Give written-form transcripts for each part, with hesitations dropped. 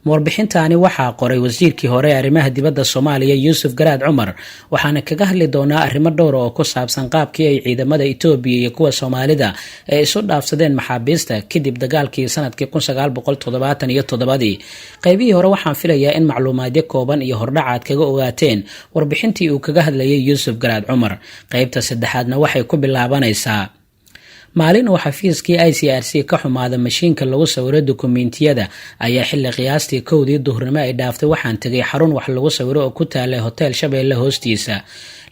warbixintaani waxaa qoray wasiirkii hore arrimaha dibadda Soomaaliya Yuusuf Garaad Cumar waxaana kaga hadli doonaa arrimo dhowr oo ku saabsan qaabkii ay ciidamada Itoobiya iyo kuwa Soomaalida ay isu dhaafsadeen maxaabiista kadib dagaalkii sanadkii 1977. qaybihii hore waxaan filayaa in macluumaadyo kooban iyo hordhacaad kaga ogaateen warbixintii uu kaga hadlayay Yuusuf Garaad Cumar. qaybta saddexaadna waxay ku bilaabanaysaa maalin oo xafiiskii ICRC ka xumaada mashiinka lagu sawiro dukumeentiyada ayaa xilli qiyaastii 1:00 duhurnimo ay dhaaftay waxaan tagay xarun wax lagu sawiro oo ku taala hotel Shabeelle hoostiisa.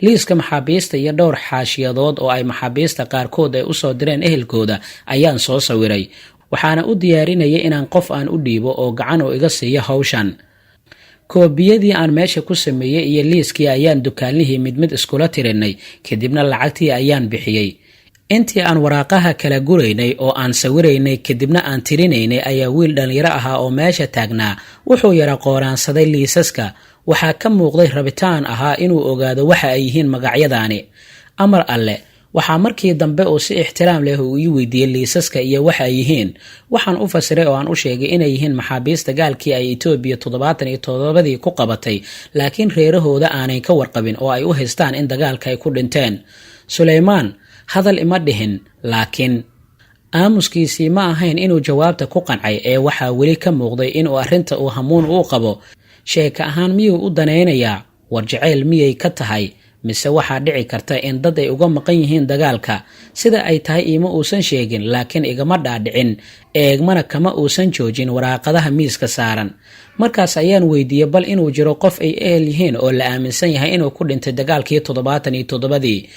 liiska maxaabiista iyo dhowr xaashiyadood oo ay maxaabiista qaarkood ay u soo direen ehelkooda ayaan soo sawiray, waxaana u diyaarinayay inaan qof aan u dhiibo oo gacan u iga siiyo hawshan. koobiyadii aan meesha ku sameeyay iyo liiskii ayaan dukaanlihii mid iskula tirinay, kadibna lacagtii ayaan bixiyay. intii aan waraaqaha kala guraynay oo aan sawiraynay kadibna aan tirinaynay ayaa wiil dhalinyaro ahaa oo meesha taagnaa wuxuu yara qooraansaday liisaska. waxaa ka muuqday rabitaan ahaa inuu ogaado waxa ay yihiin magacyadaani. amar alle waxaa markii dambe uu si ixtiraam leh uu ii weydiiyey liisaska iyo waxa ay yihiin. waxaan u fasiray oo aan u sheegay inay yihiin maxaabiista gaalkii ay Itoobiya 77 ku qabatay, laakiin reerahooda aanay ka warqabin oo ay u haystaan in dagaalka ay ku dhinteen. Suleymaan hadal ima dhihin, laakiin aamuskiisii ma ahayn inuu jawaabta ku qancay ee waxaa weli ka muuqday inuu arrinta uu hamuun u qabo. sheeka ahaan miyuu u danaynayaa? war jacayl miyay ka tahay? mise waxaa dhici karta in dad ay uga maqan yihiin dagaalka? sida ay tahay iima uusan sheegin, laakiin igama dhaadhicin, eegmana kama uusan joojin waraaqadaha miiska saaran. markaas ayaan weydiiyey bal inuu jiro qof ay ehel yihiin oo la aaminsan yahay inuu ku dhintay dagaalkii 77.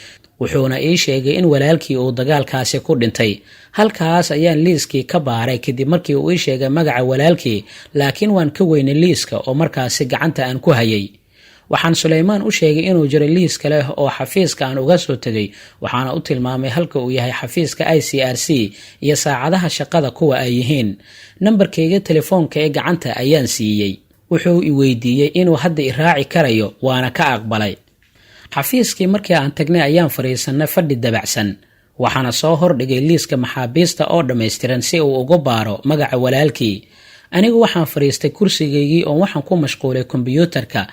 wuxuuna ii sheegay in walaalkii uu dagaalkaasi ku dhintay. halkaas ayaan liiskii ka baaray kadib markii uu ii sheegay magaca walaalkii, laakiin waan ka weynay liiska oo markaasi gacanta aan ku hayay. waxaan Suleymaan u sheegay inuu jiro liis kale oo xafiiska aan uga soo tagay, waxaana u tilmaamay halka uu yahay xafiiska ICRC iyo saacadaha shaqada kuwa ay yihiin. nambarkayga telefoonka ee gacanta ayaan siiyey. wuxuu i weydiiyey inuu hadda i raaci karayo, waana ka aqbalay. xafiiskii markii aan tagnay ayaan fariisanay fadhi dabacsan, waxaana soo hordhigay liiska maxaabiista oo dhammaystiran si uu uga baaro magaca walaalkii. anigu waxaan fariistay kursigaygii oo waxaan ku mashquulay kombiyuutarka.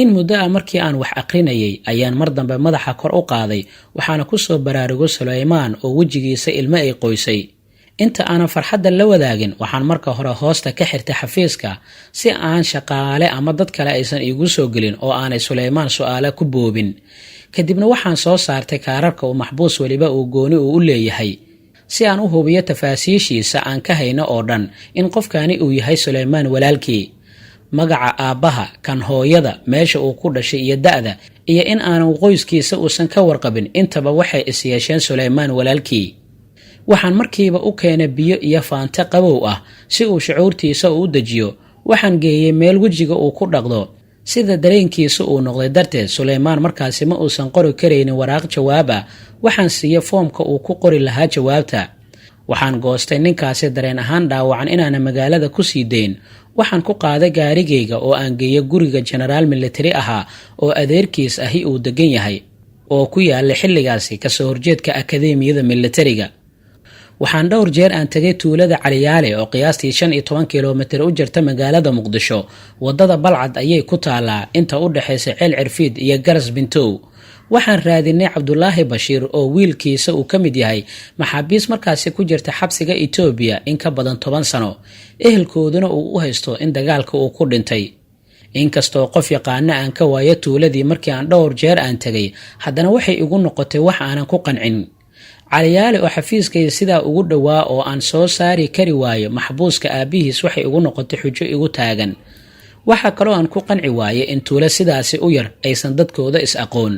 in muddo ah markii aan wax aqrinayay ayaan mar dambe madaxa kor u qaaday, waxaana ku soo baraarugo Suleymaan oo wejigiisa ilmo ay qoysay. inta aanan farxadda la wadaagin waxaan marka hore hoosta ka xirtay xafiiska si aan shaqaale ama dad kale aysan iigu soo gelin oo aanay Suleymaan su'aalo ku boobin. kadibna waxaan soo saartay kaararka uu maxbuus waliba uu gooni u leeyahay si aan u hubiyo tafaasiishiisa aan ka hayno oo dhan in qofkani uu yahay Suleymaan walaalkii. magaca aabbaha, kan hooyada, meesha uu ku dhashay iyo da'da, iyo in aanan qoyskiisa uusan ka warqabin, intaba waxay is yeesheen Suleymaan walaalkii. waxaan markiiba u keenay biyo iyo faante qabow ah si uu shucuurtiisa u dejiyo. waxaan geeyey meel wejiga uu ku dhaqdo sida dareenkiisa uu noqday darteed. Suleymaan markaasi ma uusan qori karaynin waraaq jawaab ah. waxaan siiyey foomka uu ku qori lahaa jawaabta. waxaan goostay ninkaasi dareen ahaan dhaawacan inaana magaalada ku sii dayn. waxaan ku qaaday gaarigayga oo aan geeyey guriga generaal military ahaa oo adeerkiis ahi uu degan yahay oo ku yaala xilligaasi kasoo horjeedka akadeemiyada militariga. waxaan dhowr jeer aan tagay tuulada Caliyaale oo qiyaastii 15 kiiloomitir u jirta magaalada Muqdisho. wadada Balcad ayay ku taalaa inta u dhaxaysa Ceel Cirfiid iyo Garas Bintow. waxaan raadinay Cabdulaahi Bashiir oo wiilkiisa uu ka mid yahay maxaabiis markaasi ku jirta xabsiga Itoobiya in ka badan 10 sano, ehelkooduna uu u haysto in dagaalka uu ku dhintay. inkastoo qof yaqaana aan ka waayo tuuladii markii aan dhowr jeer aan tagay, haddana waxay igu noqotay wax aanan ku qancin. Caliyaale oo xafiiskayga sidaa ugu dhawaa oo aan soo saari kari waayo maxbuuska aabihiis waxay igu noqotay xujo igu taagan. waxa kaloo aan ku qanci waaye in tuulo sidaasi u yar aysan dadkooda is aqoon.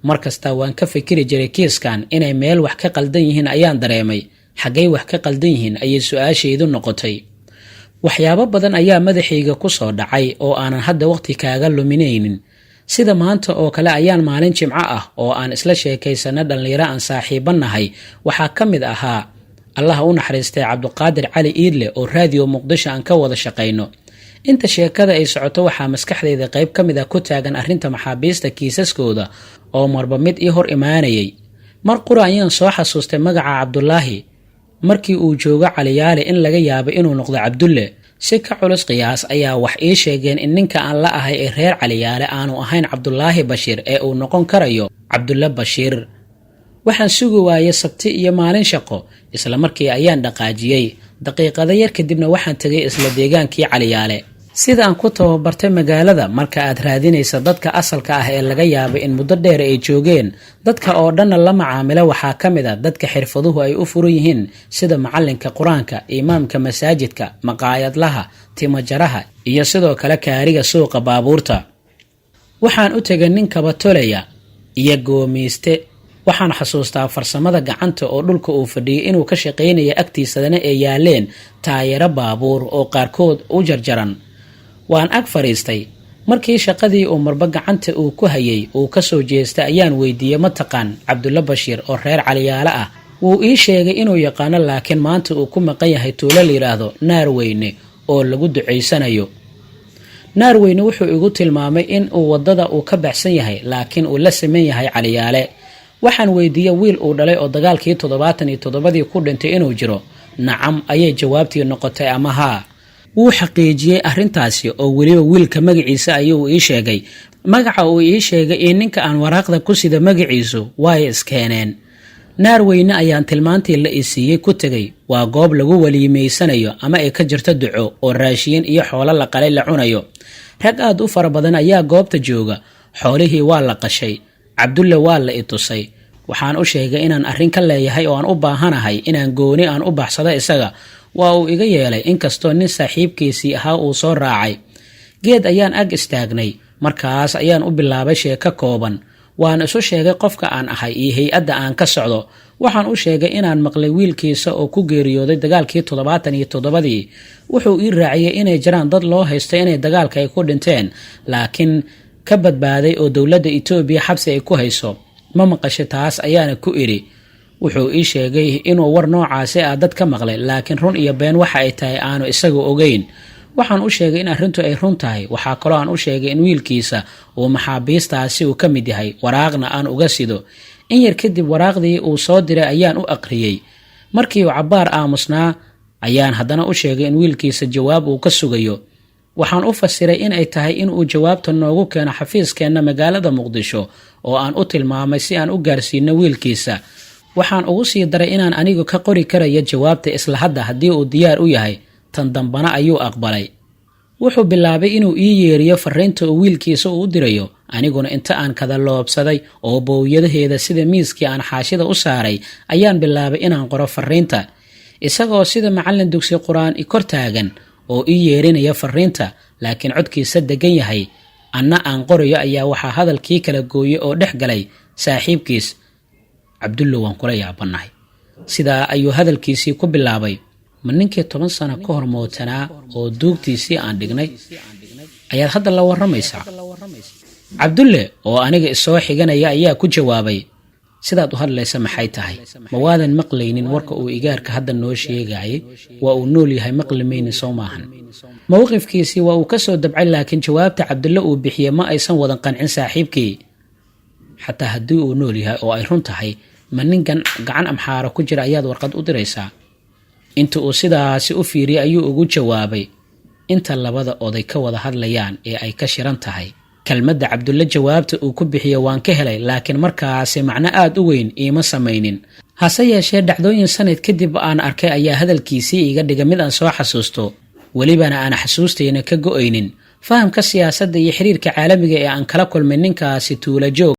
markasta waan ka fikiri jiray kiiskan inay meel wax ka qaldan yihiin ayaan dareemay. xaggay wax ka qaldan yihiin ayay su'aashaydu noqotay. waxyaabo badan ayaa madaxayga ku soo dhacay oo aanan hadda waqti kaaga luminaynin. sida maanta oo kale ayaan maalin Jimco ah oo aan isla sheekaysana dhalinyaro aan saaxiibanahay waxaa ka mid ahaa Allah u naxariistay Cabduqaadir Cali Iidle oo raadiyo Muqdisho aan ka wada shaqayno. inta sheekada ay socoto waxaa maskaxdayda qayb ka mid ah ku taagan arrinta maxaabiista kiisaskooda oo marba mid ii hor imaanayay. mar qura ayaan soo xasuustay magaca Cabdulaahi markii uu joogo Caliyaale in laga yaabo inuu noqdo Cabdulle, si ka culus qiyaas ayaa wax ii sheegeen in ninka aan la ahay ee reer Caliyaale aanu ahayn Cabdulaahi Bashiir ee uu noqon karayo Cabdulla Bashiir. waxaan sugi waayay sabti iyo maalin shaqo, isla markii ayaan dhaqaajiyay. daqiiqada yar kadibna waxaan tagay isla deegaankii Caliyaale. sidaan ku tababartay magaalada, marka aad raadinaysa dadka asalka ah ee laga yaabo in muddo dheer ay joogeen, dadka oo dhan la macaamilo waxaa ka mid ah dadka xirfaduhu ay u furan yihiin sida macalinka quraanka, imaamka masaajidka, maqaayadlaha, timajaraha iyo sidoo kale kaariga suuqa baabuurta. waxaan u tagay nin kaba tolaya iyo goomiiste. waxaan xasuustaa farsamada gacanta oo dhulka uu fadhiyay inuu ka shaqeynaya agtiisadana ee yaaleen taayiro baabuur oo qaarkood u jarjaran. waan ag fariistay. markii shaqadii uu marba gacanta uu ku hayay uu ka soo jeestay ayaan weydiiyey mataqaan Cabdulla Bashiir oo reer Caliyaale ah. wuu ii sheegay inuu yaqaano, laakiin maanta uu ku maqan yahay tuulo la yiraahdo Naarweyne oo lagu duceysanayo. Naarweyne wuxuu igu tilmaamay in uu wadada uu ka baxsan yahay, laakiin uu la sameyn yahay Caliyaale. waxaan weydiiyey wiil uu dhalay oo dagaalkii 77 ku dhintay inuu jiro. nacam ayay jawaabtii noqotay ama haa. wuu xaqiijiyey arrintaasi oo weliba wiilka magaciisa ayuu ii sheegay. magaca uu ii sheegay in ninka aan waraaqda ku sida magaciisu way iskeeneen. Naarweyne ayaan tilmaantii la isiiyey ku tagay. waa goob lagu waliimeysanayo ama ay ka jirto duco oo raashiin iyo xoolo la qalay la cunayo. rag aad u fara badan ayaa goobta jooga. xoolihii waa la qashay. Cabdulla waa la i tusay. waxaan u sheegay inaan arrin ka leeyahay oo aan u baahanahay inaan gooni aan u baxsado isaga. waa uu iga yeelay inkastoo nin saaxiibkiisii ahaa uu soo raacay. geed ayaan ag istaagnay. markaas ayaan u bilaabay sheeko kooban. waan isu sheegay qofka aan ahay iyo hay-adda aan ka socdo. waxaan u sheegay inaan maqlay wiilkiisa oo ku geeriyooday dagaalkii 77. wuxuu ii raaciyay inay jiraan dad loo haysto inay dagaalka ay ku dhinteen, laakiin ka badbaaday oo dowladda Itoobiya xabsi ay ku hayso. ma maqashay taas ayaana ku iri. wuxuu ii sheegay inuu war noocaasi ah dad ka maqlay, laakiin run iyo been waxa ay tahay aanu isagu ogeyn. waxaan u sheegay in arrintu ay run tahay. waxaa kaloo aan u sheegay in wiilkiisa uu maxaabiistaasi uu ka mid yahay, waraaqna aan uga sido. in yar kadib waraaqdii uu soo diray ayaan u aqriyey. markii uu cabbaar aamusnaa ayaan haddana u sheegay in wiilkiisa jawaab uu ka sugayo. waxaan u fasiray in ay tahay in uu jawaabta noogu keeno xafiiskeenna magaalada Muqdisho oo aan u tilmaamay si aan u gaarsiino wiilkiisa. waxaan ugu sii daray inaan anigu ka qori karayo jawaabta isla hadda haddii uu diyaar u yahay. tan dambana ayuu aqbalay. wuxuu bilaabay inuu ii yeeriyo fariinta uu wiilkiisa u dirayo. aniguna inta aan kada loobsaday oo boowyadaheeda sida miiskii aan xaashida u saaray ayaan bilaabay inaan qoro fariinta. isagoo sida macallin dugsi quraan i kor taagan oo ii yeerinaya fariinta, laakiin codkiisa degan yahay. anna aan qorayo ayaa waxaa hadalkii kala gooyay oo dhex galay saaxiibkiis. Cabdulla waan kula yaabanahay. sidaa ayuu hadalkiisii ku bilaabay. ma ninkii 10 sano ka hor mootanaa oo duugtiisii aan dhignay ayaad hadda la waramaysaa? Cabdulle oo aniga isoo xiganaya ayaa ku jawaabay, sidaad u hadlaysa maxay tahay? ma waadan maqlaynin warka uu igaarka hadda noo sheegayay? waa uu nool yahay, maqlimaynin soo maahan. mowqifkiisii waa uu ka soo dabcay, laakiin jawaabta Cabdulle uu bixiyay ma aysan wadan qancin saaxiibkii. xataa haddii uu nool yahay oo ay run tahay, ma nin gacan amxaara ku jira ayaad warqad u diraysaa? inta uu sidaasi u fiiriyay ayuu ugu jawaabay, inta labada oday ka wada hadlayaan ee ay ka shiran tahay. kelmadda Cabdulle jawaabta uu ku bixiyay waan ka helay, laakiin markaasi macno aad u weyn iima samaynin. hase yeeshee dhacdooyin sanad kadib aan arkay ayaa hadalkiisii iga dhiga mid aan soo xasuusto, welibana aan xasuustayna ka go'aynin. fahamka siyaasadda iyo xiriirka caalamiga ee aan kala kulmay ninkaasi tuulo joog